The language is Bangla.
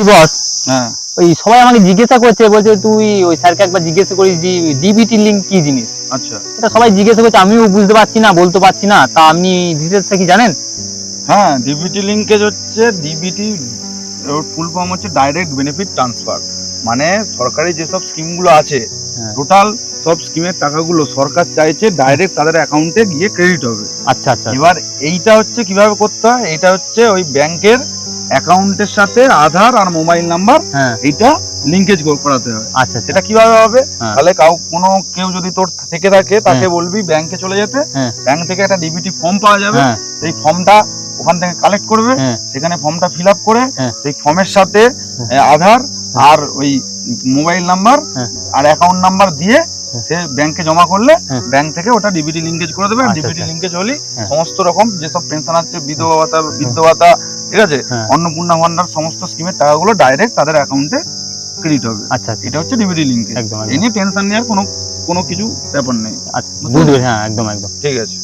বস, হ্যাঁ ওই সবাই আমাকে জিজ্ঞাসা করছে, বলছে তুই ওই স্যারকে একবার জিজ্ঞাসা করিস যে ডিবিটি লিঙ্ক কি জিনিস। আচ্ছা এটা সবাই জিজ্ঞাসা করছে, আমিও বুঝতে পারছি না, বলতে পারছি না। তা আপনি ডিটেলসটা কি জানেন? হ্যাঁ, ডিবিটি লিঙ্কেজ হচ্ছে ডিবিটি, ওর ফুল ফর্ম হচ্ছে ডাইরেক্ট বেনিফিট ট্রান্সফার। মানে সরকারি যেসব স্কিমগুলো আছে হ্যাঁ। টোটাল সব স্কিমের টাকাগুলো সরকার চাইছে ডাইরেক্ট তাদের অ্যাকাউন্টে গিয়ে ক্রেডিট হবে। আচ্ছা আচ্ছা। এবার এইটা হচ্ছে কিভাবে করতে হয়, এটা হচ্ছে ওই ব্যাংকের অ্যাকাউন্টের সাথে আধার আর মোবাইল নাম্বার হ্যাঁ। এইটা লিঙ্কেজ করাতে হয়। আচ্ছা আচ্ছা। সেটা কিভাবে হবে, হ্যাঁ। তাহলে কেউ যদি তোর থেকে থাকে তাকে বলবি ব্যাংকে চলে যেতে, হ্যাঁ। ব্যাংক থেকে একটা ডিবিটি ফর্ম পাওয়া যাবে, হ্যাঁ। সেই ফর্মটা ওখান থেকে কালেক্ট করবে, হ্যাঁ। সেখানে ফর্মটা ফিল আপ করে হ্যাঁ। সেই ফর্মের সাথে আধার আর ওই মোবাইল নাম্বার হ্যাঁ। আর অ্যাকাউন্ট নাম্বার দিয়ে সে ব্যাংকে জমা করলে হ্যাঁ। ব্যাংক থেকে ওটা ডিবিটি লিঙ্কেজ করে দেবে। আচ্ছা, ডিবিটি আচ্ছা। লিঙ্কেজ হলে হ্যাঁ। সমস্ত রকম যেসব পেনশন আছে, বিধবা ভাতা, বৃদ্ধ ভাতা, ঠিক আছে, হ্যাঁ। অন্নপূর্ণা ভান্ডার, সমস্ত স্কিমের টাকাগুলো ডাইরেক্ট তাদের অ্যাকাউন্টে ক্রেডিট হবে। আচ্ছা আচ্ছা। এটা হচ্ছে ডিবিটি লিঙ্কেজ। একদম এই নিয়ে টেনশন নেওয়ার কোনো কিছু ব্যাপার নেই। আচ্ছা বুঝতে পেরেছি, হ্যাঁ একদম একদম। ঠিক আছে।